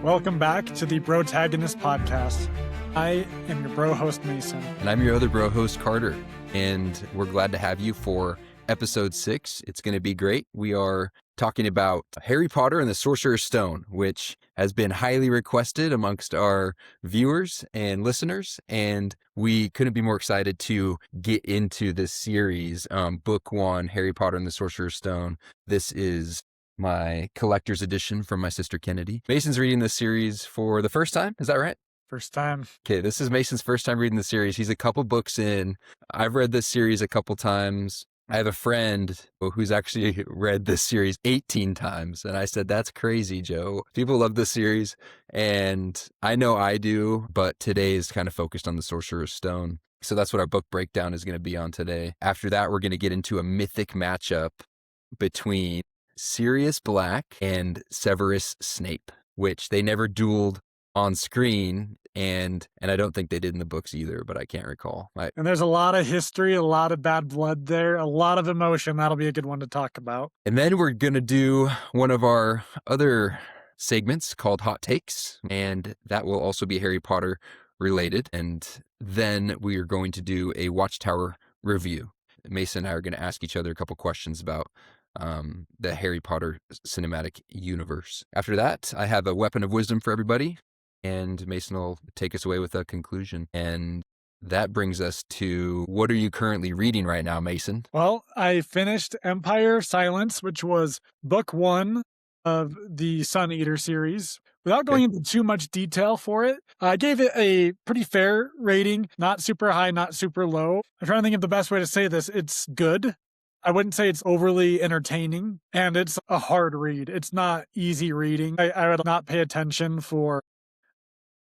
Welcome back to the Bro-Tagonist Podcast. I am your bro host, Mason. And I'm your other bro host, Carter. And we're glad to have you for episode 6. It's going to be great. We are talking about Harry Potter and the Sorcerer's Stone, which has been highly requested amongst our viewers and listeners. And we couldn't be more excited to get into this series. Book 1, Harry Potter and the Sorcerer's Stone. This is my collector's edition from my sister Kennedy. Mason's reading this series for the first time. Is that right? First time. Okay, this is Mason's first time reading the series. He's a couple books in. I've read this series a couple times. I have a friend who's actually read this series 18 times. And I said, that's crazy, Joe. People love this series. And I know I do, but today is kind of focused on the Sorcerer's Stone. So that's what our book breakdown is going to be on today. After that, we're going to get into a mythic matchup between Sirius Black and Severus Snape, which they never dueled on screen, and I don't think they did in the books either, but I can't recall. And there's a lot of history, a lot of bad blood there, a lot of emotion. That'll be a good one to talk about. And then we're going to do one of our other segments called Hot Takes, and that will also be Harry Potter related. And then we are going to do a Watchtower review. Mason and I are going to ask each other a couple questions about the Harry Potter cinematic universe. After that, I have a weapon of wisdom for everybody, and Mason will take us away with a conclusion. And that brings us to, what are you currently reading right now, Mason? Well, I finished Empire of Silence, which was book 1 of the Sun Eater series. Without going into too much detail for it, I gave it a pretty fair rating, not super high, not super low. I'm trying to think of the best way to say this. It's good. I wouldn't say it's overly entertaining, and it's a hard read. It's not easy reading. I would not pay attention for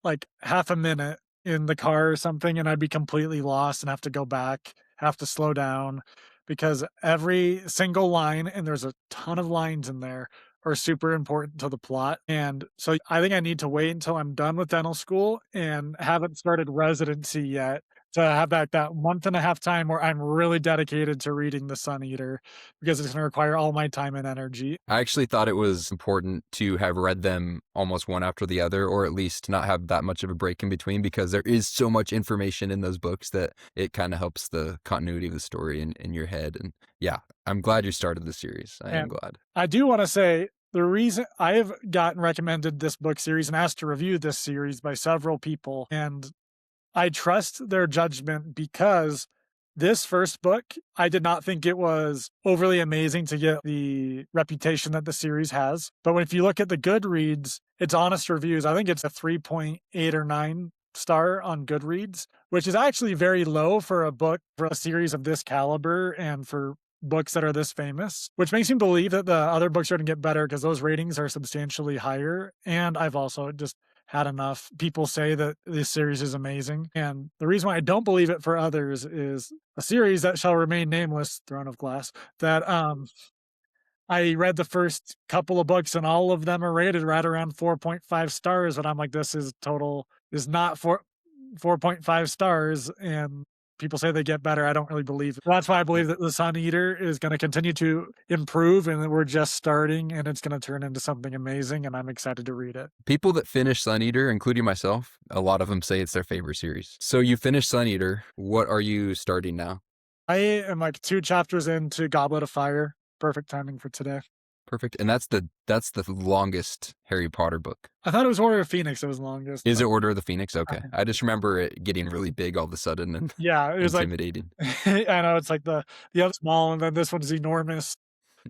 like half a minute in the car or something, and I'd be completely lost and have to go back, have to slow down, because every single line, and there's a ton of lines in there, are super important to the plot. And so I think I need to wait until I'm done with dental school and haven't started residency yet to have that month and a half time where I'm really dedicated to reading The Sun Eater, because it's going to require all my time and energy. I actually thought it was important to have read them almost one after the other, or at least not have that much of a break in between, because there is so much information in those books that it kind of helps the continuity of the story in your head. And yeah, I'm glad you started the series. I am glad. I do want to say, the reason I have gotten recommended this book series and asked to review this series by several people, and I trust their judgment, because this first book, I did not think it was overly amazing to get the reputation that the series has. But if you look at the Goodreads, it's honest reviews. I think it's a 3.8 or 9 star on Goodreads, which is actually very low for a book, for a series of this caliber and for books that are this famous, which makes me believe that the other books are going to get better, because those ratings are substantially higher. And I've also just had enough people say that this series is amazing. And the reason why I don't believe it for others is a series that shall remain nameless, Throne of Glass, that I read the first couple of books, and all of them are rated right around 4.5 stars. And I'm like, this is not 4.5 stars. And people say they get better. I don't really believe it. That's why I believe that The Sun Eater is going to continue to improve, and that we're just starting, and it's going to turn into something amazing, and I'm excited to read it. People that finish Sun Eater, including myself, a lot of them say it's their favorite series. So you finished Sun Eater. What are you starting now? I am like 2 chapters into Goblet of Fire. Perfect timing for today. Perfect. And that's the longest Harry Potter book. I thought it was Order of Phoenix that was longest. Is it Order of the Phoenix? Okay. I just remember it getting really big all of a sudden and yeah, it was intimidating. Like, I know, it's like the other small, and then this one's enormous.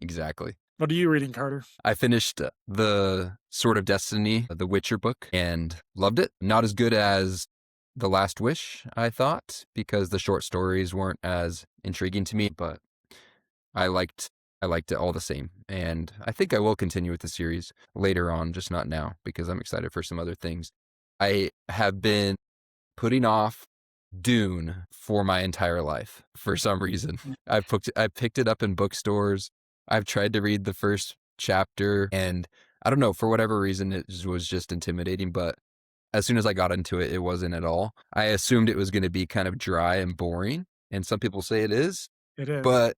Exactly. What are you reading, Carter? I finished the Sword of Destiny, the Witcher book, and loved it. Not as good as The Last Wish, I thought, because the short stories weren't as intriguing to me, but I liked it all the same. And I think I will continue with the series later on, just not now, because I'm excited for some other things. I have been putting off Dune for my entire life for some reason. I picked it up in bookstores. I've tried to read the first chapter, and I don't know, for whatever reason, it was just intimidating. But as soon as I got into it, it wasn't at all. I assumed it was going to be kind of dry and boring, and some people say it is. It is. But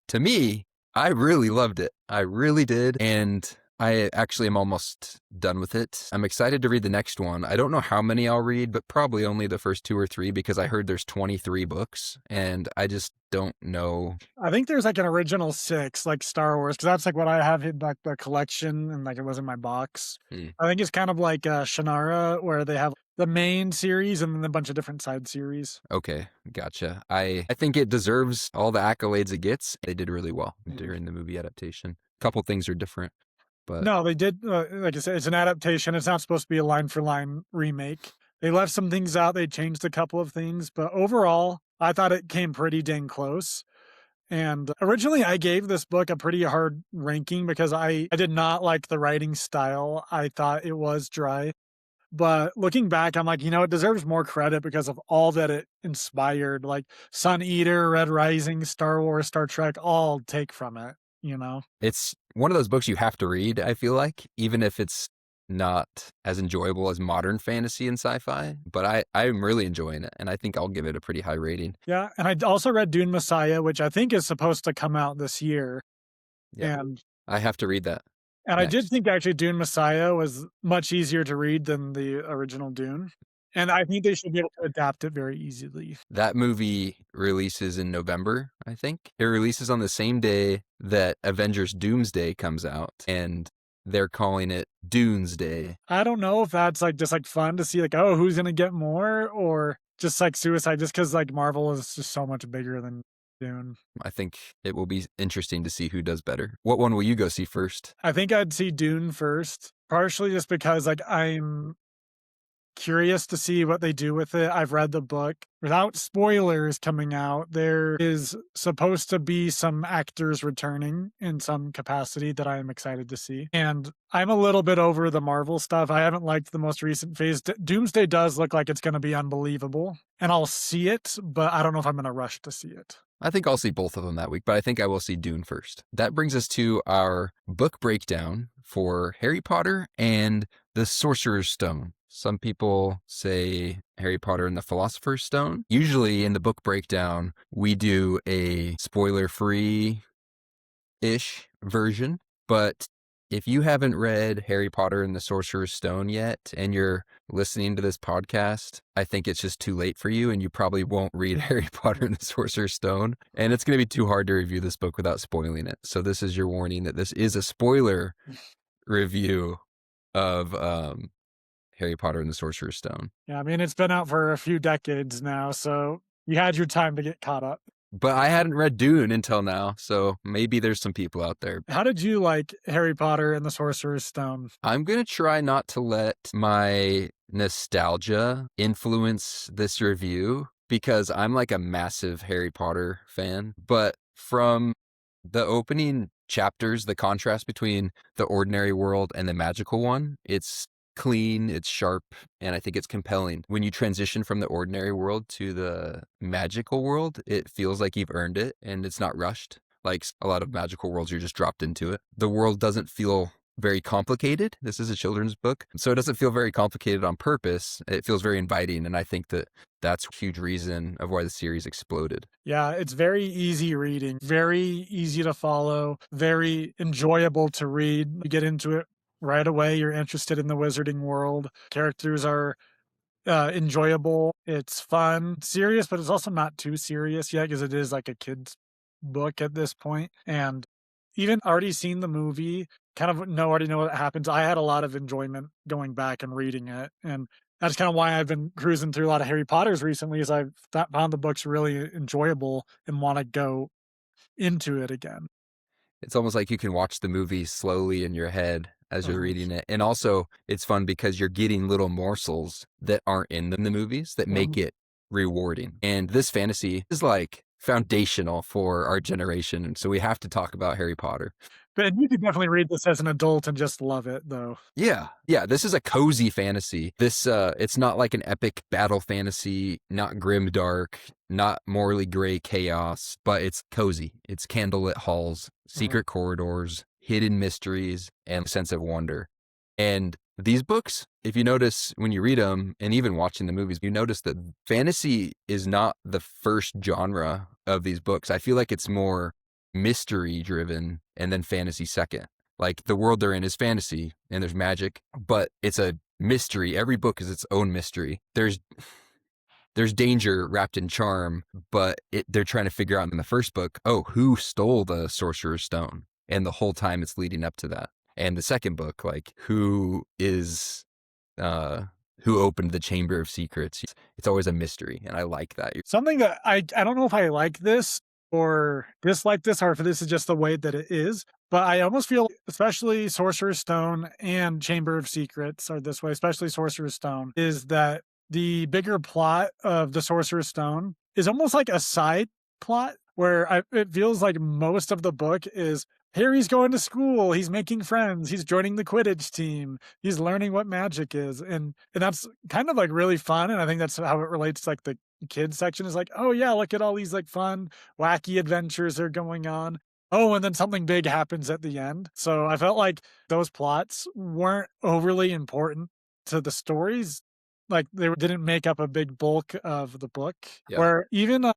to me, I really loved it. I really did. And I actually am almost done with it. I'm excited to read the next one. I don't know how many I'll read, but probably only the first 2 or 3 because I heard there's 23 books and I just don't know. I think there's like an original 6, like Star Wars, because that's like what I have in like the collection and like it was in my box. I think it's kind of like Shannara, where they have the main series and then a bunch of different side series. Okay, gotcha. I think it deserves all the accolades it gets. They did really well during the movie adaptation. A couple things are different, but No, they did. Like I said, it's an adaptation. It's not supposed to be a line for line remake. They left some things out. They changed a couple of things, but overall, I thought it came pretty dang close. And originally, I gave this book a pretty hard ranking because I did not like the writing style. I thought it was dry. But looking back, I'm like, it deserves more credit because of all that it inspired. Like Sun Eater, Red Rising, Star Wars, Star Trek, all take from it, it's one of those books you have to read, I feel like, even if it's not as enjoyable as modern fantasy and sci-fi. But I'm really enjoying it, and I think I'll give it a pretty high rating. Yeah, and I also read Dune Messiah, which I think is supposed to come out this year. Yeah, And I have to read that. I did think actually Dune Messiah was much easier to read than the original Dune. And I think they should be able to adapt it very easily. That movie releases in November, I think. It releases on the same day that Avengers Doomsday comes out, and they're calling it Doomsday. I don't know if that's like just like fun to see like, oh, who's gonna get more, or just like suicide, just because like Marvel is just so much bigger than Dune. I think it will be interesting to see who does better. What one will you go see first? I think I'd see Dune first, partially just because like I'm curious to see what they do with it. I've read the book. Without spoilers coming out, there is supposed to be some actors returning in some capacity that I am excited to see. And I'm a little bit over the Marvel stuff. I haven't liked the most recent phase. Doomsday does look like it's going to be unbelievable, and I'll see it, but I don't know if I'm going to rush to see it. I think I'll see both of them that week, but I think I will see Dune first. That brings us to our book breakdown for Harry Potter and the Sorcerer's Stone. Some people say Harry Potter and the Philosopher's Stone. Usually in the book breakdown, we do a spoiler-free-ish version, but if you haven't read Harry Potter and the Sorcerer's Stone yet, and you're listening to this podcast, I think it's just too late for you, and you probably won't read Harry Potter and the Sorcerer's Stone, and it's going to be too hard to review this book without spoiling it. So this is your warning that this is a spoiler review of Harry Potter and the Sorcerer's Stone. Yeah, I mean, it's been out for a few decades now, so you had your time to get caught up. But I hadn't read Dune until now, so maybe there's some people out there. How did you like Harry Potter and the Sorcerer's Stone? I'm going to try not to let my nostalgia influence this review because I'm like a massive Harry Potter fan. But from the opening chapters, the contrast between the ordinary world and the magical one, it's clean, it's sharp, and I think it's compelling. When you transition from the ordinary world to the magical world, it feels like you've earned it and it's not rushed. Like a lot of magical worlds, you're just dropped into it. The world doesn't feel very complicated. This is a children's book, so it doesn't feel very complicated on purpose. It feels very inviting, and I think that that's a huge reason of why the series exploded. Yeah, it's very easy reading, very easy to follow, very enjoyable to read. You get into it right away. You're interested in the wizarding world. Characters are enjoyable. It's fun, serious, but it's also not too serious yet because it is like a kid's book at this point. And even already seen the movie, already know what happens. I had a lot of enjoyment going back and reading it. And that's kind of why I've been cruising through a lot of Harry Potters recently, is I've found the books really enjoyable and want to go into it again. It's almost like you can watch the movie slowly in your head as you're reading it. And also, it's fun because you're getting little morsels that aren't in the movies that make it rewarding. And this fantasy is like foundational for our generation. And so we have to talk about Harry Potter. But you could definitely read this as an adult and just love it, though. Yeah. This is a cozy fantasy. This, it's not like an epic battle fantasy, not grim dark, not morally gray chaos, but it's cozy. It's candlelit halls, secret corridors, hidden mysteries, and a sense of wonder. And these books, if you notice when you read them, and even watching the movies, you notice that fantasy is not the first genre of these books. I feel like it's more mystery driven and then fantasy second. Like the world they're in is fantasy and there's magic, but it's a mystery. Every book is its own mystery. There's danger wrapped in charm, but they're trying to figure out in the first book, oh, who stole the Sorcerer's Stone? And the whole time it's leading up to that. And the second book, like who opened the Chamber of Secrets? It's always a mystery, and I like that. Something that I don't know if I like this or dislike this, or if this is just the way that it is, but I almost feel, especially Sorcerer's Stone and Chamber of Secrets are this way, especially Sorcerer's Stone, is that the bigger plot of the Sorcerer's Stone is almost like a side plot where it feels like most of the book is Harry's going to school, he's making friends, he's joining the Quidditch team, he's learning what magic is, and that's kind of like really fun, and I think that's how it relates to like the kids section is like, oh yeah, look at all these like fun, wacky adventures are going on. Oh, and then something big happens at the end. So I felt like those plots weren't overly important to the stories. Like they didn't make up a big bulk of the book. Yeah. Where even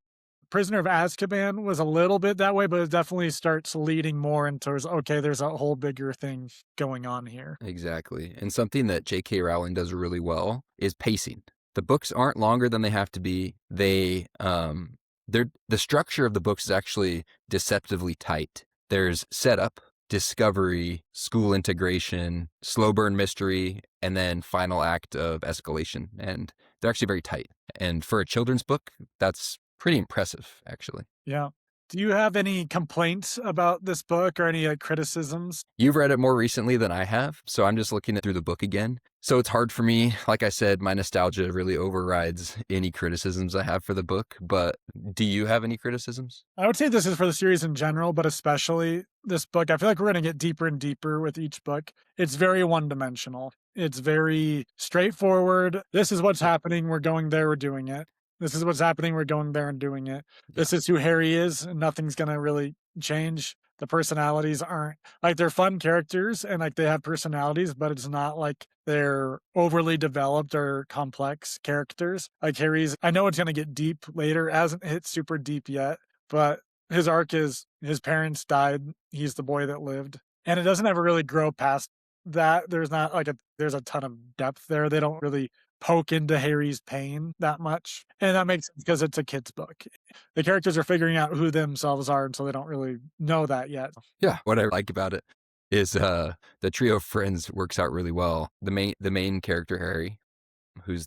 Prisoner of Azkaban was a little bit that way, but it definitely starts leading more into, okay, there's a whole bigger thing going on here. Exactly. And something that J.K. Rowling does really well is pacing. The books aren't longer than they have to be. The structure of the books is actually deceptively tight. There's setup, discovery, school integration, slow burn mystery, and then final act of escalation. And they're actually very tight. And for a children's book, that's pretty impressive, actually. Yeah. Do you have any complaints about this book or any like criticisms? You've read it more recently than I have, so I'm just looking through the book again. So it's hard for me. Like I said, my nostalgia really overrides any criticisms I have for the book. But do you have any criticisms? I would say this is for the series in general, but especially this book. I feel like we're going to get deeper and deeper with each book. It's very one-dimensional. It's very straightforward. This is what's happening. We're going there. We're doing it. This is what's happening. We're going there and doing it. This is who Harry is, and nothing's going to really change. The personalities aren't like, they're fun characters and like they have personalities, but it's not like they're overly developed or complex characters. Like Harry's, I know it's going to get deep later, hasn't hit super deep yet, but his arc is his parents died. He's the boy that lived, and it doesn't ever really grow past that. There's not like there's a ton of depth there. They don't really poke into Harry's pain that much. And that makes sense because it's a kid's book. The characters are figuring out who themselves are, and so they don't really know that yet. Yeah, what I like about it is the trio of friends works out really well. The main character, Harry, who's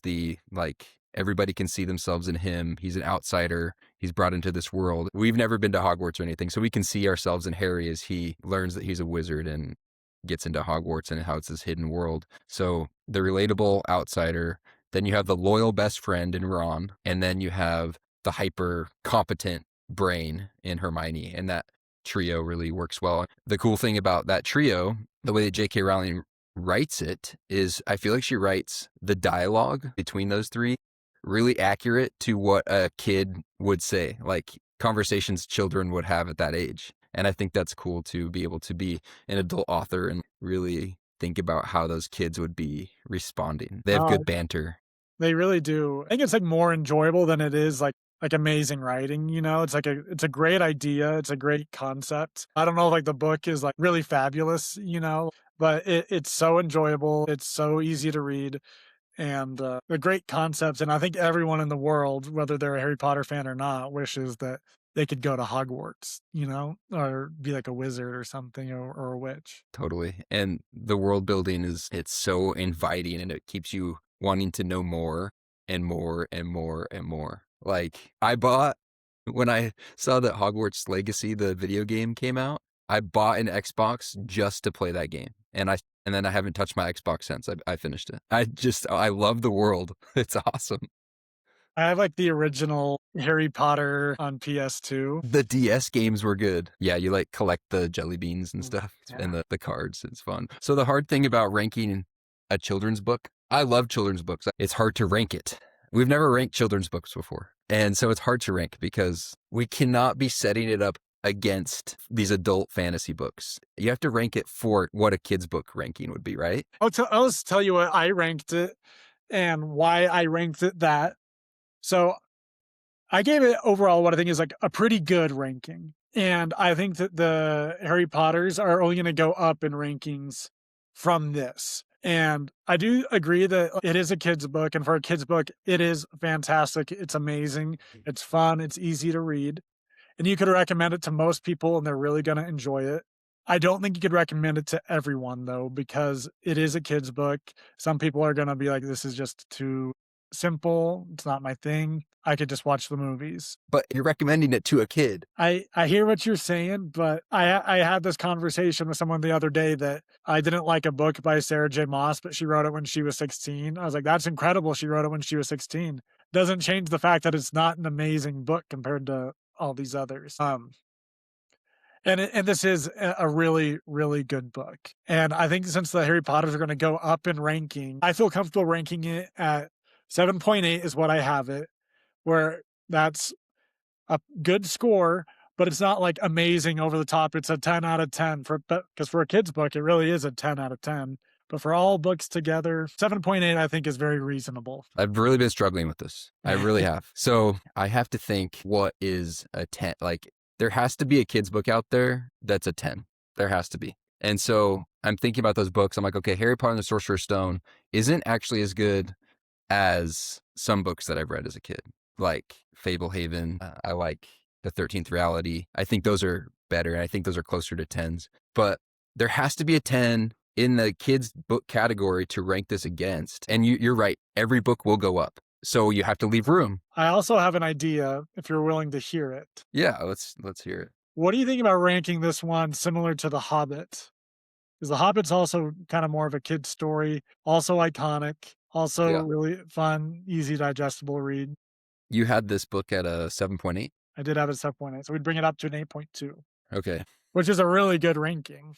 everybody can see themselves in him. He's an outsider. He's brought into this world. We've never been to Hogwarts or anything, so we can see ourselves in Harry as he learns that he's a wizard and gets into Hogwarts and how it's this hidden world. So the relatable outsider, then you have the loyal best friend in Ron, and then you have the hyper competent brain in Hermione, and that trio really works well. The cool thing about that trio, the way that J.K. Rowling writes it, is I feel like she writes the dialogue between those three really accurate to what a kid would say, like conversations children would have at that age. And I think that's cool to be able to be an adult author and really think about how those kids would be responding. They have good banter. They really do. I think it's like more enjoyable than it is like amazing writing, you know? It's like it's a great idea. It's a great concept. I don't know if like the book is like really fabulous, you know, but it's so enjoyable. It's so easy to read. And they're great concepts. And I think everyone in the world, whether they're a Harry Potter fan or not, wishes that they could go to Hogwarts, you know, or be like a wizard or something, or a witch. Totally. And the world building it's so inviting, and it keeps you wanting to know more and more and more and more. Like when I saw that Hogwarts Legacy, the video game, came out, I bought an Xbox just to play that game. And then I haven't touched my Xbox since I finished it. I love the world. It's awesome. I have like the original Harry Potter on PS2. The DS games were good. Yeah, you like collect the jelly beans and stuff and the cards. It's fun. So the hard thing about ranking a children's book, I love children's books. It's hard to rank it. We've never ranked children's books before. And so it's hard to rank because we cannot be setting it up against these adult fantasy books. You have to rank it for what a kid's book ranking would be, right? I'll tell you what I ranked it and why I ranked it that. So I gave it overall what I think is like a pretty good ranking. And I think that the Harry Potters are only going to go up in rankings from this. And I do agree that it is a kid's book. And for a kid's book, it is fantastic. It's amazing. It's fun. It's easy to read. And you could recommend it to most people and they're really going to enjoy it. I don't think you could recommend it to everyone though, because it is a kid's book. Some people are going to be like, this is just too simple. It's not my thing. I could just watch the movies. But you're recommending it to a kid. I hear what you're saying, but I had this conversation with someone the other day that I didn't like a book by Sarah J. Maas, but she wrote it when she was 16. I was like, that's incredible. She wrote it when she was 16. Doesn't change the fact that it's not an amazing book compared to all these others. And this is a really, really good book. And I think since the Harry Potters are going to go up in ranking, I feel comfortable ranking it at 7.8 is what I have it, where that's a good score, but it's not like amazing over the top. It's a 10 out of 10 because for a kid's book, it really is a 10 out of 10. But for all books together, 7.8, I think is very reasonable. I've really been struggling with this. I really have. So I have to think, what is a 10? Like, there has to be a kid's book out there that's a 10. There has to be. And so I'm thinking about those books. I'm like, okay, Harry Potter and the Sorcerer's Stone isn't actually as good as some books that I've read as a kid, like Fablehaven. I like The 13th Reality. I think those are better. And I think those are closer to 10s. But there has to be a 10 in the kids book category to rank this against. And you're right. Every book will go up. So you have to leave room. I also have an idea if you're willing to hear it. Yeah, let's hear it. What do you think about ranking this one similar to The Hobbit? Because The Hobbit's also kind of more of a kid's story, also iconic, also really fun, easy, digestible read. You had this book at a 7.8? I did have a 7.8, so we'd bring it up to an 8.2. Okay. Which is a really good ranking.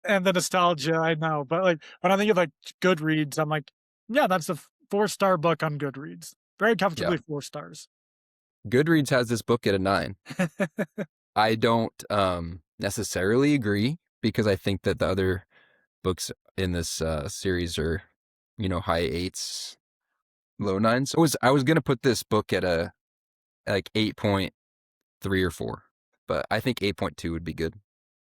And the nostalgia, I know. But like when I think of like Goodreads, I'm like, yeah, that's a 4-star book on Goodreads. Very comfortably 4 stars. Goodreads has this book at a 9. I don't necessarily agree, because I think that the other books in this series are, high 8s, low 9s. I was going to put this book at a like 8.3 or 4, but I think 8.2 would be good.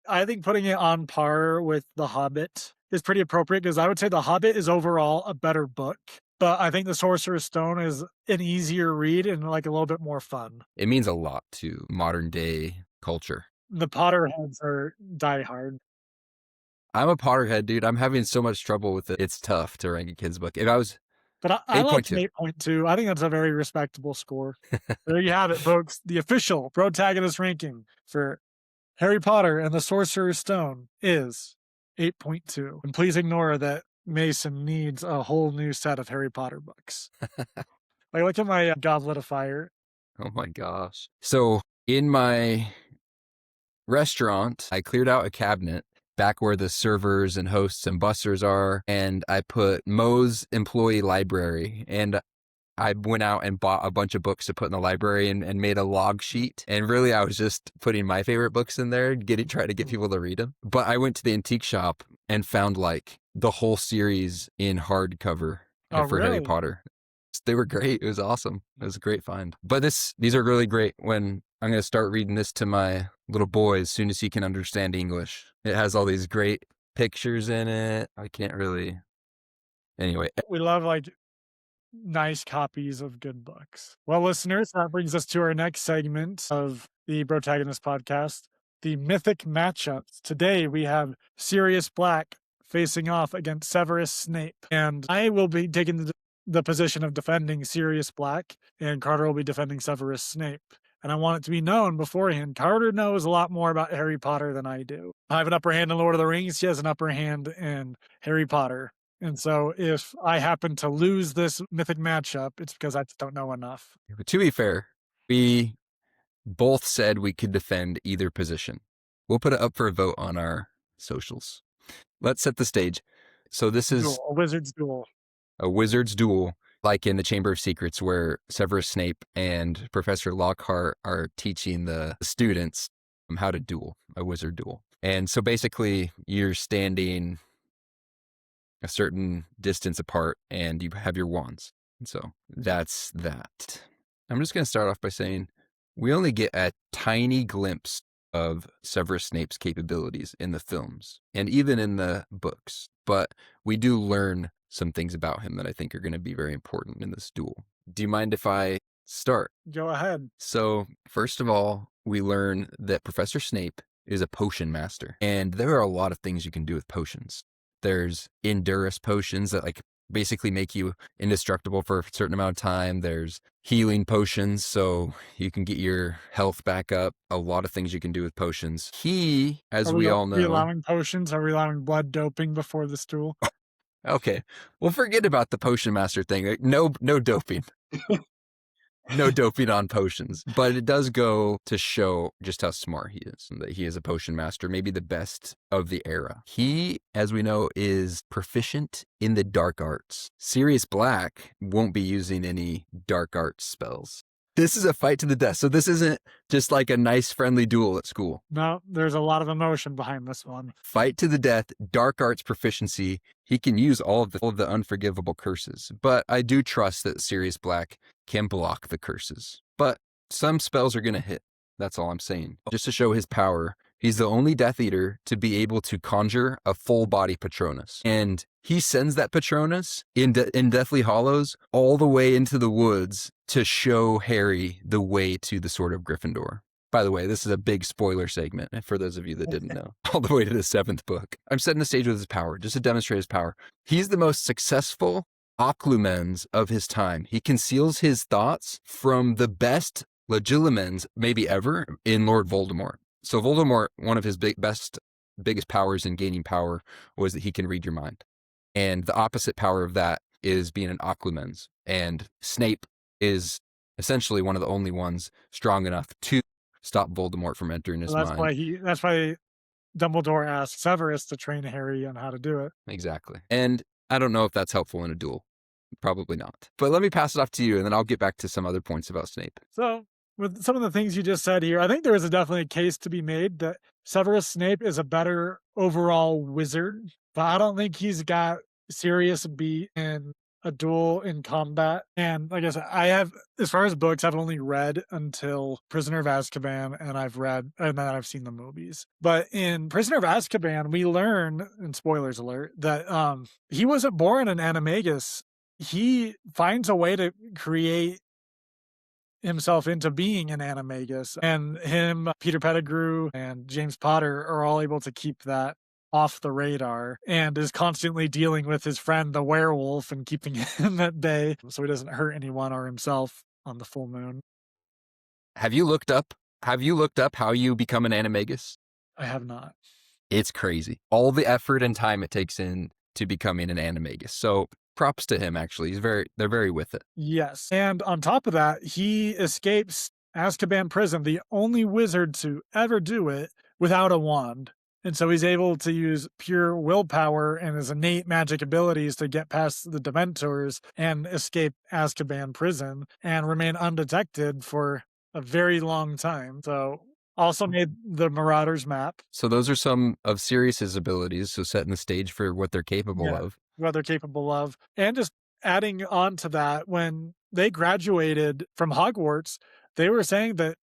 I think putting it on par with The Hobbit is pretty appropriate, because I would say The Hobbit is overall a better book, but I think The Sorcerer's Stone is an easier read and like a little bit more fun. It means a lot to modern day culture. The Potterheads are diehard. I'm a Potterhead, dude. I'm having so much trouble with it. It's tough to rank a kid's book. If I was, but I like 8.2. I think that's a very respectable score. There you have it, folks. The official Bro-Tagonist ranking for Harry Potter and the Sorcerer's Stone is 8.2. And please ignore that Mason needs a whole new set of Harry Potter books. Like, look at my Goblet of Fire. Oh my gosh. So in my restaurant, I cleared out a cabinet back where the servers and hosts and bussers are, and I put Moe's employee library, and I went out and bought a bunch of books to put in the library and made a log sheet. And really, I was just putting my favorite books in there, trying to get people to read them. But I went to the antique shop and found like the whole series in hardcover for Harry Potter. They were great. It was awesome. It was a great find. But these are really great when I'm going to start reading this to my little boy as soon as he can understand English. It has all these great pictures in it. I can't really. Anyway. We love like nice copies of good books. Well, listeners, that brings us to our next segment of the Bro-Tagonist Podcast, the mythic matchups. Today we have Sirius Black facing off against Severus Snape, and I will be taking the position of defending Sirius Black, and Carter will be defending Severus Snape. And I want it to be known beforehand, Carter knows a lot more about Harry Potter than I do. I have an upper hand in Lord of the Rings. He has an upper hand in Harry Potter. And so if I happen to lose this mythic matchup, it's because I just don't know enough. But to be fair, we both said we could defend either position. We'll put it up for a vote on our socials. Let's set the stage. So this is a wizard's duel. A wizard's duel, like in the Chamber of Secrets, where Severus Snape and Professor Lockhart are teaching the students how to duel, a wizard duel. And so basically you're standing a certain distance apart and you have your wands. And so that's that. I'm just going to start off by saying we only get a tiny glimpse of Severus Snape's capabilities in the films and even in the books. But we do learn some things about him that I think are going to be very important in this duel. Do you mind if I start? Go ahead. So, first of all, we learn that Professor Snape is a potion master, and there are a lot of things you can do with potions. There's Endurus potions that basically make you indestructible for a certain amount of time. There's healing potions, so you can get your health back up. A lot of things you can do with potions. He, as we all know... Are we allowing potions? Are we allowing blood doping before this duel? Okay, well, forget about the potion master thing. No doping. No doping on potions, but it does go to show just how smart he is, and that he is a potion master, maybe the best of the era. He, as we know, is proficient in the dark arts. Sirius Black won't be using any dark arts spells. This is a fight to the death, so this isn't just like a nice friendly duel at school. No, there's a lot of emotion behind this one. Fight to the death, dark arts proficiency. He can use all of the unforgivable curses, but I do trust that Sirius Black can block the curses. But some spells are going to hit. That's all I'm saying. Just to show his power, he's the only Death Eater to be able to conjure a full body Patronus. And he sends that Patronus in Deathly Hollows all the way into the woods to show Harry the way to the Sword of Gryffindor. By the way, this is a big spoiler segment for those of you that didn't know. All the way to the 7th book. I'm setting the stage with his power, just to demonstrate his power. He's the most successful Occlumens of his time. He conceals his thoughts from the best Legilimens maybe ever in Lord Voldemort. So Voldemort, one of his biggest powers in gaining power was that he can read your mind. And the opposite power of that is being an Occlumens. And Snape is essentially one of the only ones strong enough to stop Voldemort from entering his mind. That's why Dumbledore asked Severus to train Harry on how to do it. Exactly. And I don't know if that's helpful in a duel. Probably not. But let me pass it off to you, and then I'll get back to some other points about Snape. So, with some of the things you just said here, I think there is definitely a case to be made that Severus Snape is a better overall wizard, but I don't think he's got Sirius beat in a duel in combat. And like I said, as far as books, I've only read until Prisoner of Azkaban, and then I've seen the movies. But in Prisoner of Azkaban, we learn, and spoilers alert, that he wasn't born an animagus. He finds a way to create himself into being an animagus, and him, Peter Pettigrew, and James Potter are all able to keep that off the radar, and is constantly dealing with his friend the werewolf and keeping him at bay so he doesn't hurt anyone or himself on the full moon. Have you looked up how you become an animagus? I have not. It's crazy. All the effort and time it takes in to becoming an animagus. So props to him, actually. They're very with it. Yes. And on top of that, he escapes Azkaban prison, the only wizard to ever do it without a wand. And so he's able to use pure willpower and his innate magic abilities to get past the Dementors and escape Azkaban prison and remain undetected for a very long time. So also made the Marauders map. So those are some of Sirius's abilities, so setting the stage for what they're capable of. What they're capable of. And just adding on to that, when they graduated from Hogwarts, they were saying that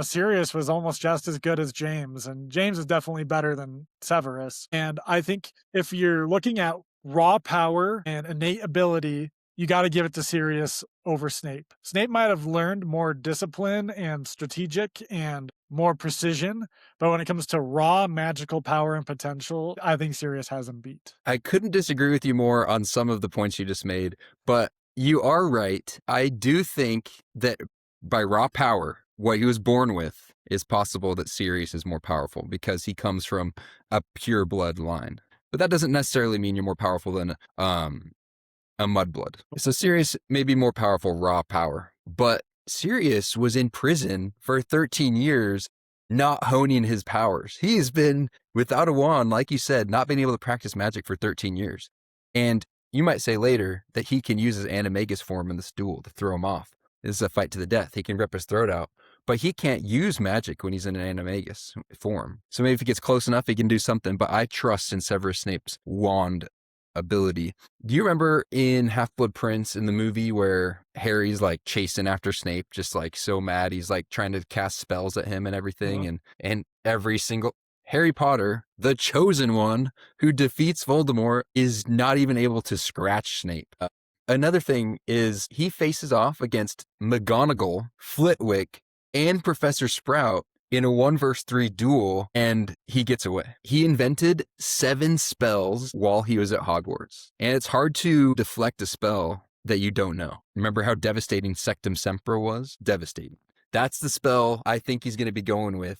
Sirius was almost just as good as James, and James is definitely better than Severus. And I think if you're looking at raw power and innate ability, you got to give it to Sirius over Snape. Snape might have learned more discipline and strategic and more precision, but when it comes to raw magical power and potential, I think Sirius has him beat. I couldn't disagree with you more on some of the points you just made, but you are right. I do think that by raw power, what he was born with, is possible that Sirius is more powerful because he comes from a pure blood line. But that doesn't necessarily mean you're more powerful than a mudblood. So Sirius may be more powerful raw power, but Sirius was in prison for 13 years, not honing his powers. He's been without a wand, like you said, not being able to practice magic for 13 years. And you might say later that he can use his animagus form in this duel to throw him off. This is a fight to the death. He can rip his throat out, but he can't use magic when he's in an animagus form. So maybe if he gets close enough, he can do something, but I trust in Severus Snape's wand ability. Do you remember in Half-Blood Prince in the movie where Harry's like chasing after Snape, just like so mad, he's like trying to cast spells at him and everything, and every single Harry Potter, the chosen one who defeats Voldemort, is not even able to scratch Snape. Another thing is he faces off against McGonagall, Flitwick, and Professor Sprout in a 1v3 duel, and he gets away. He invented 7 spells while he was at Hogwarts, and it's hard to deflect a spell that you don't know. Remember how devastating Sectum Sempra was? Devastating. That's the spell I think he's going to be going with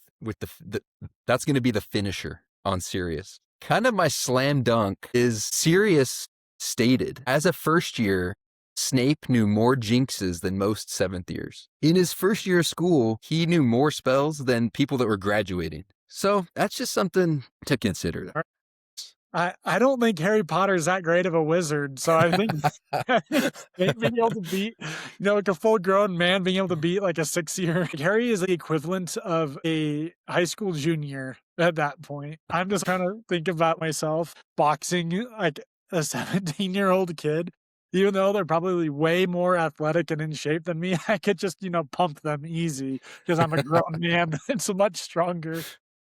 that's going to be the finisher on Sirius. Kind of my slam dunk is Sirius stated, as a first year, Snape knew more jinxes than most 7th years. In his first year of school, he knew more spells than people that were graduating. So that's just something to consider. I don't think Harry Potter is that great of a wizard, so I think being able to beat, like a full-grown man being able to beat like a 6-year, Harry is the equivalent of a high school junior at that point. I'm just trying to think about myself boxing like a 17-year-old kid. Even though they're probably way more athletic and in shape than me, I could just, pump them easy because I'm a grown man and so much stronger.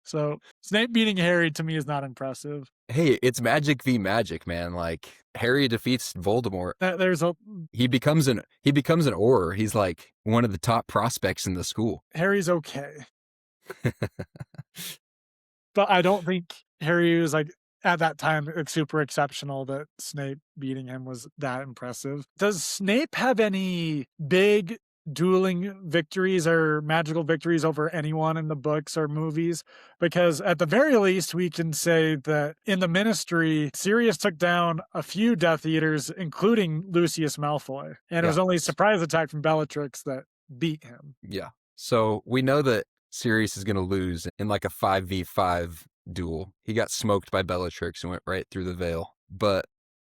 So Snape beating Harry to me is not impressive. Hey, it's magic v magic, man. Like Harry defeats Voldemort. He becomes an Auror. He's like one of the top prospects in the school. Harry's okay. But I don't think Harry was like at that time it's super exceptional that Snape beating him was that impressive. Does Snape have any big dueling victories or magical victories over anyone in the books or movies? Because at the very least, we can say that in the Ministry, Sirius took down a few Death Eaters, including Lucius Malfoy. And it was only a surprise attack from Bellatrix that beat him. Yeah. So we know that Sirius is going to lose in like a 5v5 duel. He got smoked by Bellatrix and went right through the veil. But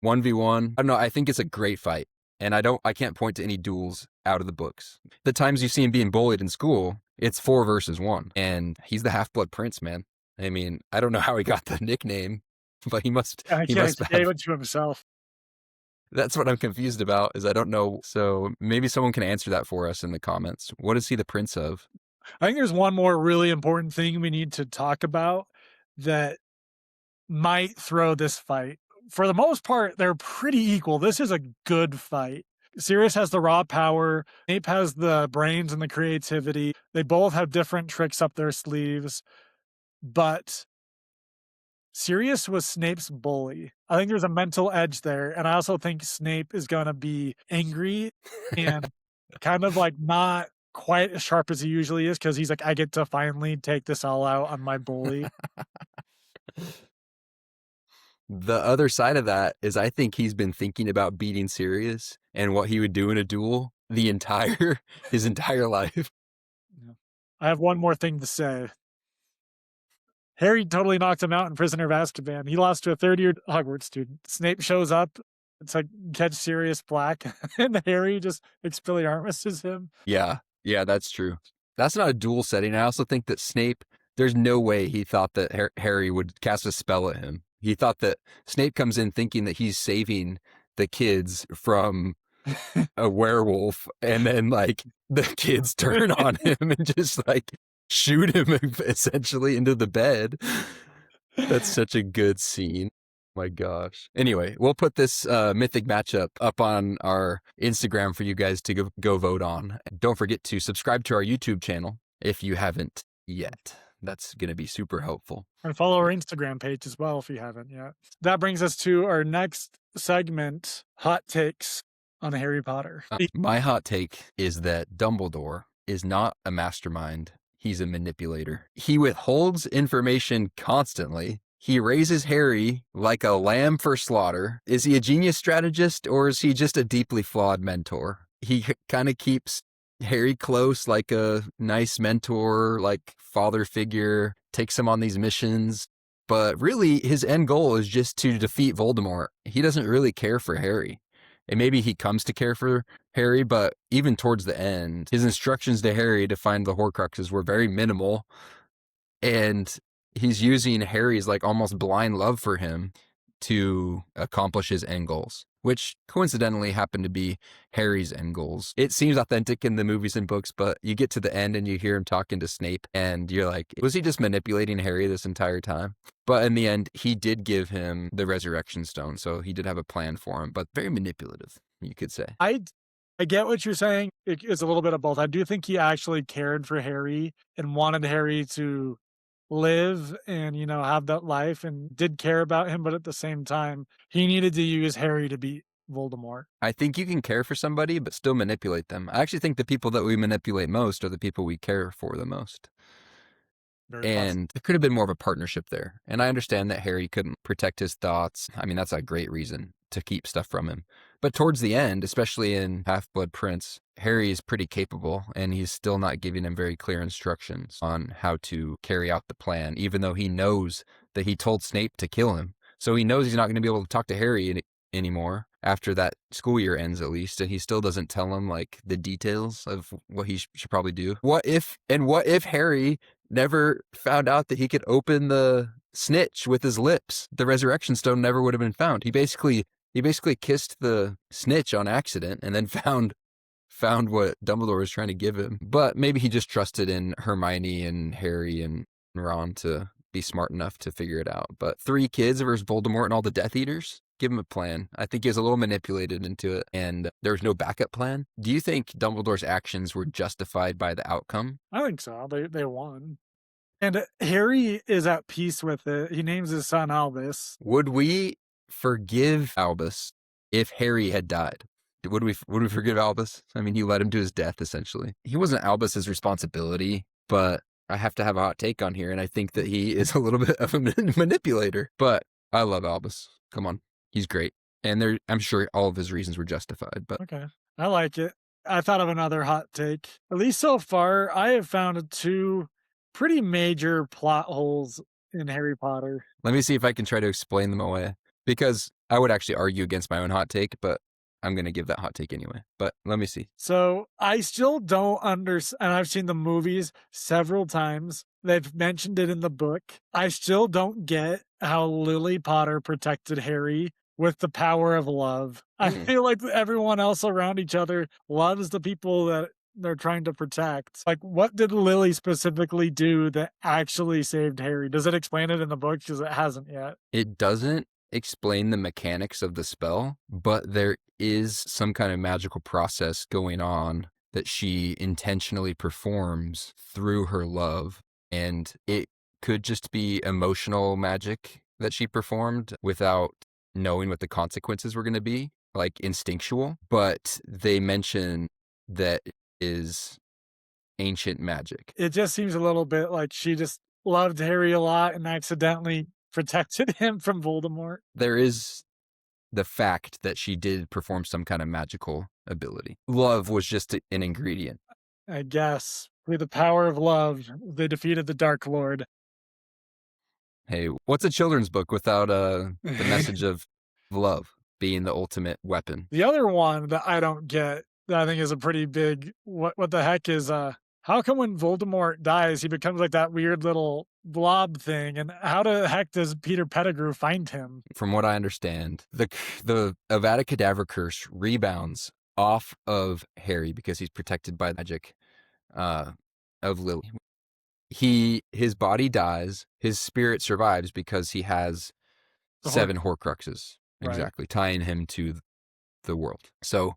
1v1, I don't know, I think it's a great fight. And I can't point to any duels out of the books. The times you see him being bullied in school, it's 4 versus 1. And he's the Half-Blood Prince, man. I mean, I don't know how he got the nickname, but he must he gave it to himself. That's what I'm confused about, is I don't know. So maybe someone can answer that for us in the comments. What is he the prince of? I think there's one more really important thing we need to talk about that might throw this fight. For the most part, they're pretty equal. This is a good fight. Sirius has the raw power. Snape has the brains and the creativity. They both have different tricks up their sleeves. But Sirius was Snape's bully. I think there's a mental edge there. And I also think Snape is going to be angry and kind of like not quite as sharp as he usually is because he's like, I get to finally take this all out on my bully. The other side of that is I think he's been thinking about beating Sirius and what he would do in a duel his entire life. I have one more thing to say. Harry totally knocked him out in Prisoner of Azkaban. He lost to a third-year Hogwarts student. Snape shows up to catch Sirius Black, and Harry just Expelliarmuses him. Yeah, that's true. That's not a duel setting. I also think that Snape, there's no way he thought that Harry would cast a spell at him. He thought that Snape comes in thinking that he's saving the kids from a werewolf, and then like the kids turn on him and just like shoot him essentially into the bed. That's such a good scene. My gosh. Anyway, we'll put this mythic matchup up on our Instagram for you guys to go vote on. Don't forget to subscribe to our YouTube channel if you haven't yet. That's going to be super helpful. And follow our Instagram page as well if you haven't yet. That brings us to our next segment, Hot Takes on Harry Potter. My hot take is that Dumbledore is not a mastermind. He's a manipulator. He withholds information constantly. He raises Harry like a lamb for slaughter. Is he a genius strategist, or is he just a deeply flawed mentor? He kind of keeps Harry close like a nice mentor, like father figure, takes him on these missions. But really, his end goal is just to defeat Voldemort. He doesn't really care for Harry. And maybe he comes to care for Harry, but even towards the end, his instructions to Harry to find the Horcruxes were very minimal. And he's using Harry's like almost blind love for him to accomplish his end goals, which coincidentally happened to be Harry's end goals. It seems authentic in the movies and books, but you get to the end and you hear him talking to Snape and you're like, was he just manipulating Harry this entire time? But in the end, he did give him the resurrection stone, so he did have a plan for him, but very manipulative, you could say. I get what you're saying. It's a little bit of both. I do think he actually cared for Harry and wanted Harry to live and, have that life and did care about him. But at the same time, he needed to use Harry to beat Voldemort. I think you can care for somebody, but still manipulate them. I actually think the people that we manipulate most are the people we care for the most. And there could have been more of a partnership there. And I understand that Harry couldn't protect his thoughts. I mean, that's a great reason to keep stuff from him. But towards the end, especially in Half-Blood Prince, Harry is pretty capable, and he's still not giving him very clear instructions on how to carry out the plan, even though he knows that he told Snape to kill him. So he knows he's not going to be able to talk to Harry anymore after that school year ends, at least, and he still doesn't tell him like the details of what he should probably do. What if Harry never found out that he could open the snitch with his lips? The resurrection stone never would have been found. He basically kissed the snitch on accident and then found what Dumbledore was trying to give him. But maybe he just trusted in Hermione and Harry and Ron to be smart enough to figure it out. But 3 kids versus Voldemort and all the Death Eaters? Give him a plan. I think he was a little manipulated into it, and there was no backup plan. Do you think Dumbledore's actions were justified by the outcome? I think so. They won. And Harry is at peace with it. He names his son Albus. Would we forgive Albus if Harry had died? Would we forgive Albus? I mean, he led him to his death, essentially. He wasn't Albus's responsibility, but I have to have a hot take on here, and I think that he is a little bit of a manipulator. But I love Albus. Come on. He's great. And I'm sure all of his reasons were justified. But okay, I like it. I thought of another hot take. At least so far, I have found 2 pretty major plot holes in Harry Potter. Let me see if I can try to explain them away, because I would actually argue against my own hot take, but I'm going to give that hot take anyway. But let me see. So I still don't understand, and I've seen the movies several times. They've mentioned it in the book. I still don't get how Lily Potter protected Harry with the power of love. I feel like everyone else around each other loves the people that they're trying to protect. Like, what did Lily specifically do that actually saved Harry? Does it explain it in the book? Because it hasn't yet. It doesn't explain the mechanics of the spell, but there is some kind of magical process going on that she intentionally performs through her love. And it could just be emotional magic that she performed without knowing what the consequences were going to be, like instinctual. But they mention that it is ancient magic. It just seems a little bit like she just loved Harry a lot and accidentally protected him from Voldemort. There is the fact that she did perform some kind of magical ability. Love was just an ingredient. I guess. With the power of love, they defeated the Dark Lord. Hey, what's a children's book without the message of love being the ultimate weapon? The other one that I don't get, that I think is a pretty big, what the heck is, how come when Voldemort dies, he becomes like that weird little blob thing? And how the heck does Peter Pettigrew find him? From what I understand, the Avada Kedavra curse rebounds off of Harry because he's protected by the magic of Lily. His body dies, his spirit survives because he has 7 Horcruxes, exactly, tying him to the world. So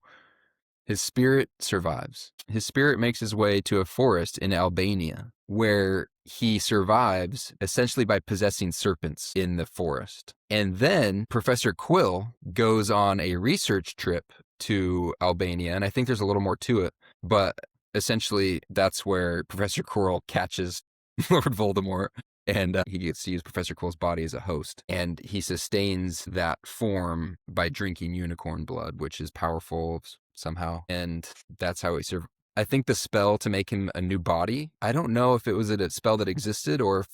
his spirit survives. His spirit makes his way to a forest in Albania, where he survives essentially by possessing serpents in the forest. And then Professor Quill goes on a research trip to Albania, and I think there's a little more to it, but essentially that's where Professor Quirrell catches Lord Voldemort, and he gets to use Professor Quirrell's body as a host. And he sustains that form by drinking unicorn blood, which is powerful somehow. And that's how he survives. I think the spell to make him a new body, I don't know if it was a spell that existed or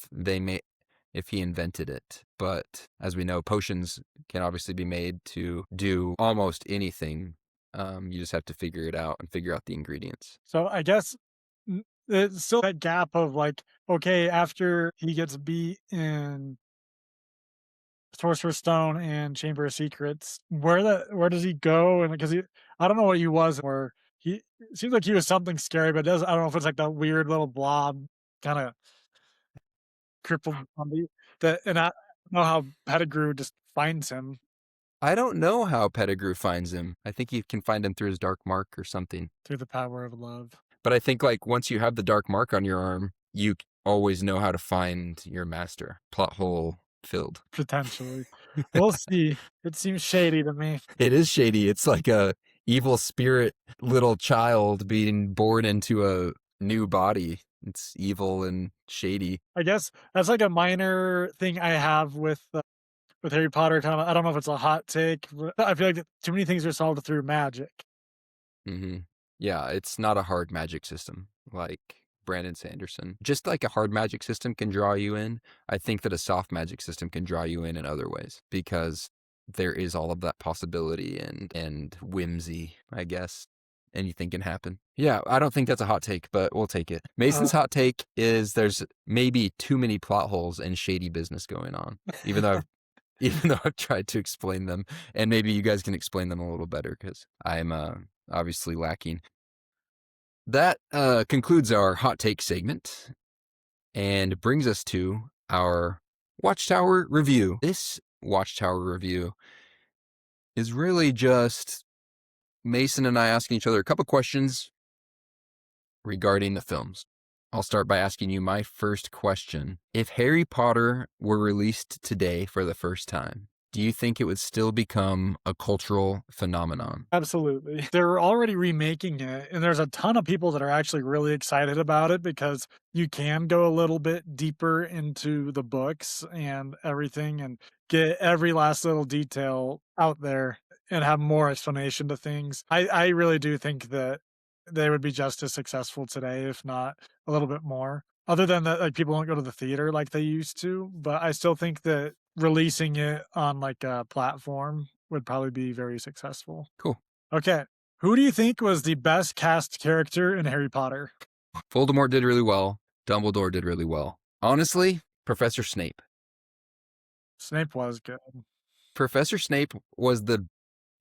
if he invented it. But as we know, potions can obviously be made to do almost anything. You just have to figure it out and figure out the ingredients. So I guess it's still that gap of like, okay, after he gets beat in Sorcerer's Stone and Chamber of Secrets. Where does he go? And because I don't know what he was. Where he it seems like he was something scary, but I don't know if it's like that weird little blob, kind of crippled zombie. And I don't know how Pettigrew just finds him I don't know how Pettigrew finds him. I think you can find him through his dark mark or something. through the power of love. But I think like once you have the dark mark on your arm, you always know how to find your master. Plot hole filled. Potentially, we'll see. It seems shady to me. It is shady. It's like a evil spirit little child being born into a new body. It's evil and shady. I guess that's like a minor thing I have with Harry Potter. Kind of, I don't know if it's a hot take, but I feel like too many things are solved through magic. Mm-hmm. Yeah, it's not a hard magic system like Brandon Sanderson. Just like a hard magic system can draw you in, I think that a soft magic system can draw you in other ways because there is all of that possibility and whimsy, I guess. Anything can happen. Yeah, I don't think that's a hot take, but we'll take it. Mason's hot take is there's maybe too many plot holes and shady business going on, even though I've tried to explain them, and maybe you guys can explain them a little better because I'm obviously lacking. That concludes our hot take segment and brings us to our Watchtower review. This Watchtower review is really just Mason and I asking each other a couple questions regarding the films. I'll start by asking you my first question. If Harry Potter were released today for the first time, do you think it would still become a cultural phenomenon? Absolutely. They're already remaking it, and there's a ton of people that are actually really excited about it because you can go a little bit deeper into the books and everything and get every last little detail out there and have more explanation to things. I really do think that they would be just as successful today, if not a little bit more. Other than that, like people don't go to the theater like they used to, but I still think that releasing it on like a platform would probably be very successful. Cool. Okay. Who do you think was the best cast character in Harry Potter? Voldemort did really well. Dumbledore did really well. Honestly, Professor Snape. Snape was good. Professor Snape was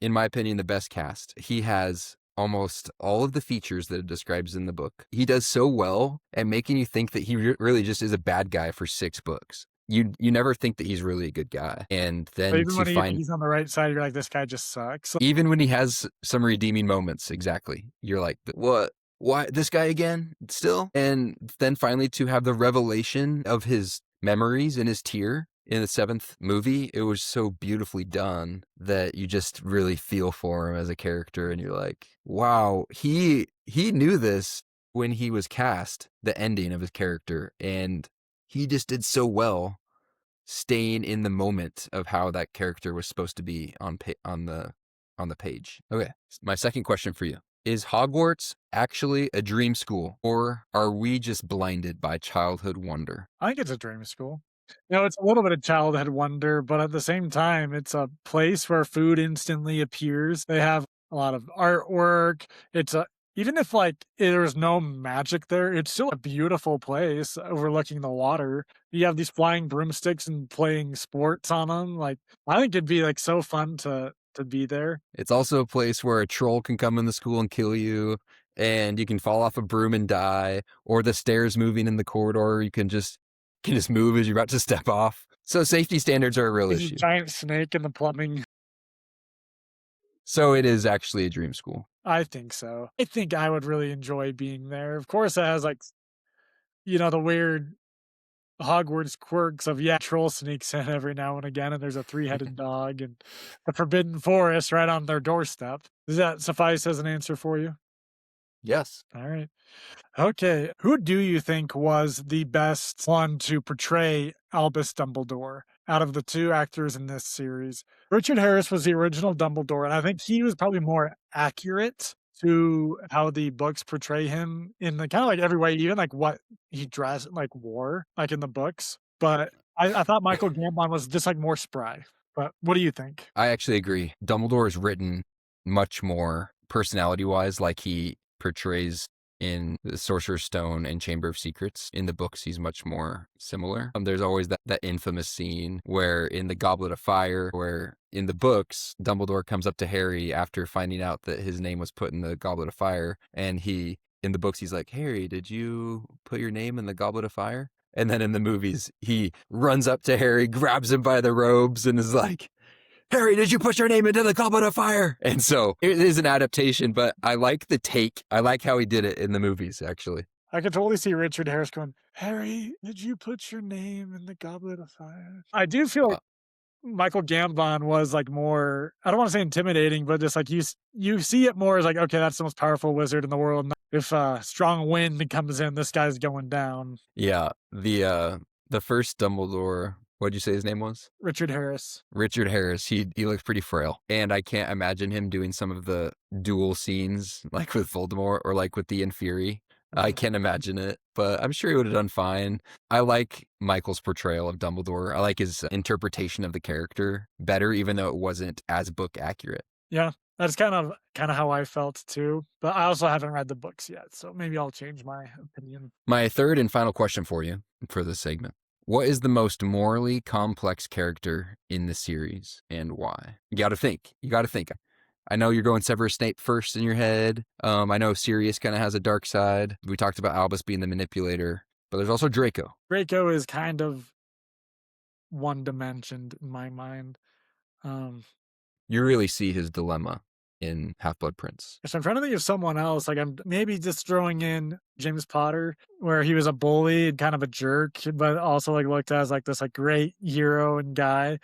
in my opinion, the best cast. He has almost all of the features that it describes in the book. He does so well at making you think that he really just is a bad guy for 6 books. You never think that he's really a good guy. And then But even when find he's on the right side, you're like, this guy just sucks. even when he has some redeeming moments, exactly. You're like, what? Why this guy again? Still? And then finally to have the revelation of his memories in his tear in the 7th movie, it was so beautifully done that you just really feel for him as a character, and you're like, wow, he knew this when he was cast, the ending of his character, and he just did so well staying in the moment of how that character was supposed to be on the page. Okay, my second question for you. Is Hogwarts actually a dream school, or are we just blinded by childhood wonder? I think it's a dream school. It's a little bit of childhood wonder, but at the same time, it's a place where food instantly appears. They have a lot of artwork. Even if like there's no magic there, it's still a beautiful place overlooking the water. You have these flying broomsticks and playing sports on them. Like I think it'd be like so fun to be there. It's also a place where a troll can come in the school and kill you, and you can fall off a broom and die, or the stairs moving in the corridor, you can just move as you're about to step off. So safety standards are a real There's a issue. giant snake in the plumbing. So it is actually a dream school. I think so. I think I would really enjoy being there. Of course, it has like, the weird Hogwarts quirks of, troll sneaks in every now and again, and there's a 3-headed dog and the Forbidden Forest right on their doorstep. Does that suffice as an answer for you? Yes. All right. Okay. Who do you think was the best one to portray Albus Dumbledore out of the 2 actors in this series? Richard Harris was the original Dumbledore, and I think he was probably more accurate to how the books portray him in the kind of like every way, even like what he dressed, like wore, like in the books. But I thought Michael Gambon was just like more spry. But what do you think? I actually agree. Dumbledore is written much more personality-wise like he portrays in the Sorcerer's Stone and Chamber of Secrets. In the books, he's much more similar. There's always that infamous scene where in the Goblet of Fire, where in the books, Dumbledore comes up to Harry after finding out that his name was put in the Goblet of Fire. And in the books, he's like, Harry, did you put your name in the Goblet of Fire? And then in the movies, he runs up to Harry, grabs him by the robes, and is like, Harry, did you put your name into the Goblet of Fire? And so it is an adaptation, but I like the take. I like how he did it in the movies, actually. I could totally see Richard Harris going, Harry, did you put your name in the Goblet of Fire? I do feel like Michael Gambon was like more, I don't want to say intimidating, but just like you see it more as like, okay, that's the most powerful wizard in the world. If strong wind comes in, this guy's going down. Yeah, the first Dumbledore, what'd you say his name was? Richard Harris. Richard Harris. He looks pretty frail, and I can't imagine him doing some of the duel scenes like with Voldemort or like with the Inferi. I can't imagine it, but I'm sure he would have done fine. I like Michael's portrayal of Dumbledore. I like his interpretation of the character better, even though it wasn't as book accurate. Yeah, that's kind of how I felt too. But I also haven't read the books yet, so maybe I'll change my opinion. My third and final question for you for this segment. What is the most morally complex character in the series and why? You got to think. I know you're going Severus Snape first in your head. I know Sirius kind of has a dark side. We talked about Albus being the manipulator, but there's also Draco. Draco is kind of one-dimensioned in my mind. You really see his dilemma in Half-Blood Prince. So I'm trying to think of someone else. Like I'm maybe just throwing in James Potter, where he was a bully and kind of a jerk, but also like looked as like this like great hero and guy.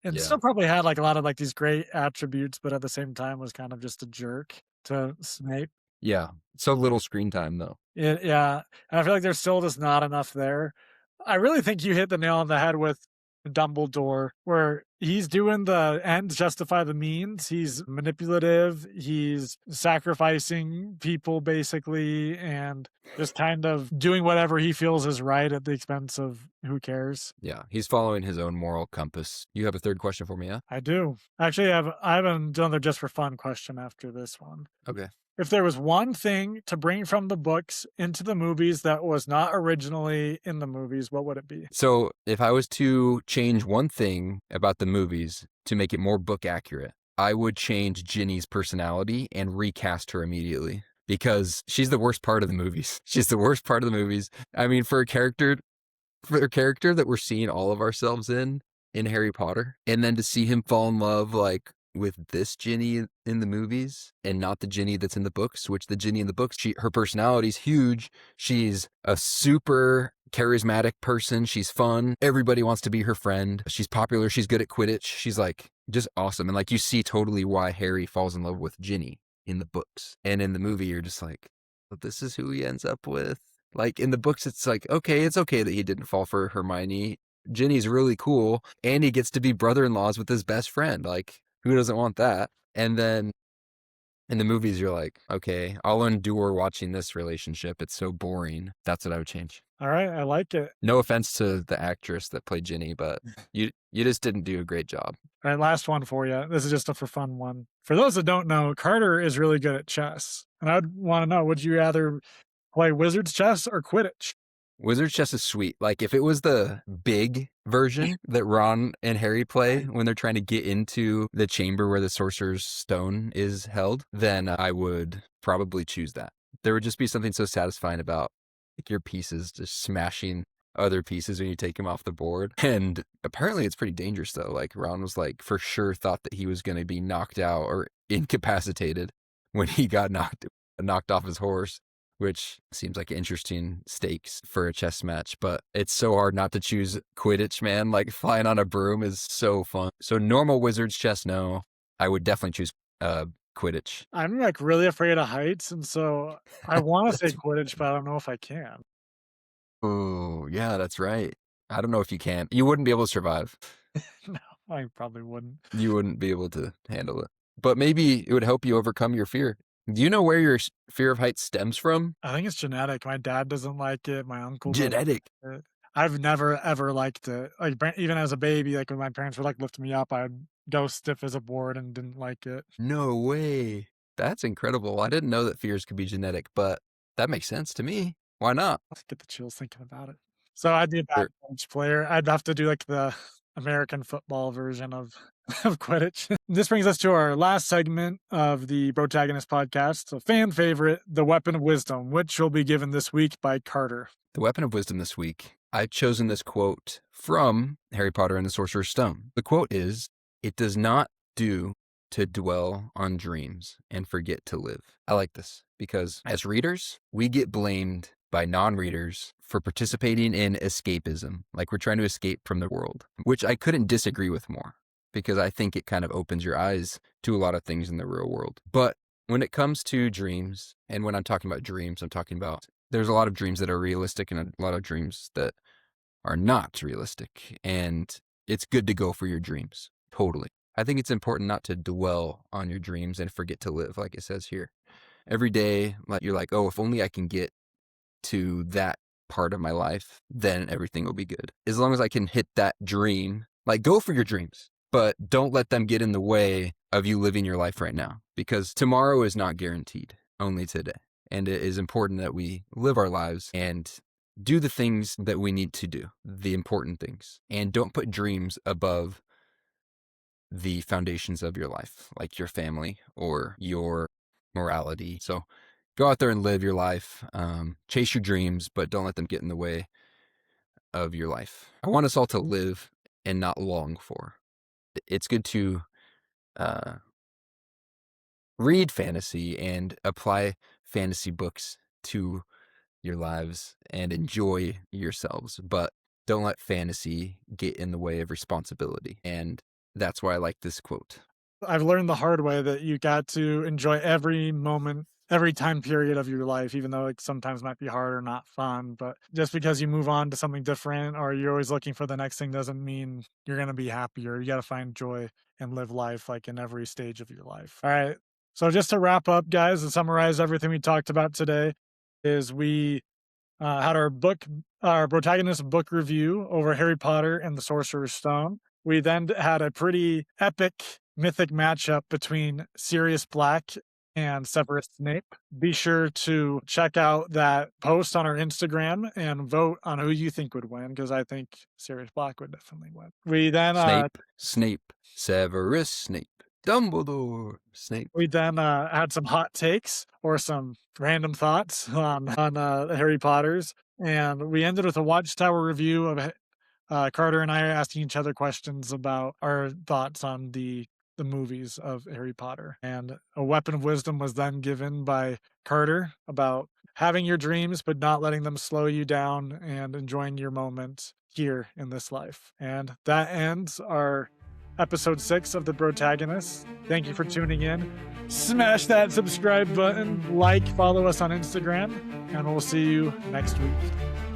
And still probably had like a lot of like these great attributes, but at the same time was kind of just a jerk to Snape. Yeah. So little screen time though. Yeah. And I feel like there's still just not enough there. I really think you hit the nail on the head with Dumbledore, where he's doing the ends justify the means. He's manipulative. He's sacrificing people basically, and just kind of doing whatever he feels is right at the expense of who cares. Yeah, he's following his own moral compass. You have a third question for me, yeah? I do. Actually, I have another just for fun question after this one. Okay. If there was one thing to bring from the books into the movies that was not originally in the movies, what would it be? So if I was to change one thing about the movies to make it more book accurate, I would change Ginny's personality and recast her immediately because she's the worst part of the movies. She's the worst part of the movies. I mean, for a character that we're seeing all of ourselves in Harry Potter, and then to see him fall in love like with this Ginny in the movies and not the Ginny that's in the books, which the Ginny in the books, her personality's huge. She's a super charismatic person. She's fun. Everybody wants to be her friend. She's popular. She's good at Quidditch. She's like just awesome. And like you see totally why Harry falls in love with Ginny in the books. And in the movie, you're just like, but this is who he ends up with. Like in the books, it's like, okay, it's okay that he didn't fall for Hermione. Ginny's really cool. And he gets to be brother-in-laws with his best friend. Like, who doesn't want that? And then in the movies, you're like, okay, I'll endure watching this relationship. It's so boring. That's what I would change. All right, I like it. No offense to the actress that played Ginny, but you just didn't do a great job. All right, last one for you. This is just a for fun one. For those that don't know, Carter is really good at chess. And I'd want to know, would you rather play Wizard's chess or Quidditch? Wizard's chess is sweet. Like if it was the big version that Ron and Harry play when they're trying to get into the chamber where the Sorcerer's Stone is held, then I would probably choose that. There would just be something so satisfying about like your pieces just smashing other pieces when you take them off the board. And apparently it's pretty dangerous though. Like Ron was like for sure thought that he was going to be knocked out or incapacitated when he got knocked off his horse, which seems like interesting stakes for a chess match, but it's so hard not to choose Quidditch, man. Like flying on a broom is so fun. So normal Wizard's chess, no. I would definitely choose Quidditch. I'm like really afraid of heights, and so I want to say Quidditch, but I don't know if I can. Oh, yeah, that's right. I don't know if you can. You wouldn't be able to survive. No, I probably wouldn't. You wouldn't be able to handle it. But maybe it would help you overcome your fear. Do you know where your fear of heights stems from? I think it's genetic. My dad doesn't like it. My uncle doesn't Genetic. like it. I've never ever liked it. Like even as a baby, like when my parents would like lift me up, I'd go stiff as a board and didn't like it. No way. That's incredible. I didn't know that fears could be genetic, but That makes sense to me. Why not? I get the chills thinking about it. So I'd be a Sure. backbench player. I'd have to do like the American football version of Quidditch. This brings us to our last segment of the Bro-Tagonist Podcast, a fan favorite, The Weapon of Wisdom, which will be given this week by Carter. The Weapon of Wisdom this week. I've chosen this quote from Harry Potter and the Sorcerer's Stone. The quote is, "It does not do to dwell on dreams and forget to live." I like this because as readers, we get blamed by non-readers for participating in escapism, like we're trying to escape from the world, which I couldn't disagree with more because I think it kind of opens your eyes to a lot of things in the real world. But when it comes to dreams, and when I'm talking about dreams, I'm talking about there's a lot of dreams that are realistic and a lot of dreams that are not realistic. And it's good to go for your dreams. Totally. I think it's important not to dwell on your dreams and forget to live, like it says here. Every day, like you're like, oh, if only I can get to that part of my life, then everything will be good. As long as I can hit that dream, like go for your dreams, but don't let them get in the way of you living your life right now, because tomorrow is not guaranteed, only today. And it is important that we live our lives and do the things that we need to do, the important things, and don't put dreams above the foundations of your life, like your family or your morality. So go out there and live your life, chase your dreams, but don't let them get in the way of your life. I want us all to live and not long for. It's good to read fantasy and apply fantasy books to your lives and enjoy yourselves, but don't let fantasy get in the way of responsibility. And that's why I like this quote. I've learned the hard way that you got to enjoy every moment, every time period of your life, even though it sometimes might be hard or not fun. But just because you move on to something different or you're always looking for the next thing doesn't mean you're going to be happier. You got to find joy and live life like in every stage of your life. All right. So just to wrap up, guys, and summarize everything we talked about today, is we had our Bro-Tagonist book review over Harry Potter and the Sorcerer's Stone. We then had a pretty epic mythic matchup between Sirius Black and Severus Snape. Be sure to check out that post on our Instagram and vote on who you think would win, because I think Sirius Black would definitely win. We then Snape, Severus Snape, Dumbledore, Snape. We then had some hot takes or some random thoughts on Harry Potter's, and we ended with a Watchtower review of Carter and I are asking each other questions about our thoughts on the movies of Harry Potter. And a weapon of wisdom was then given by Carter about having your dreams, but not letting them slow you down and enjoying your moment here in this life. And that ends our episode 6 of the Bro-Tagonist. Thank you for tuning in. Smash that subscribe button, follow us on Instagram, and we'll see you next week.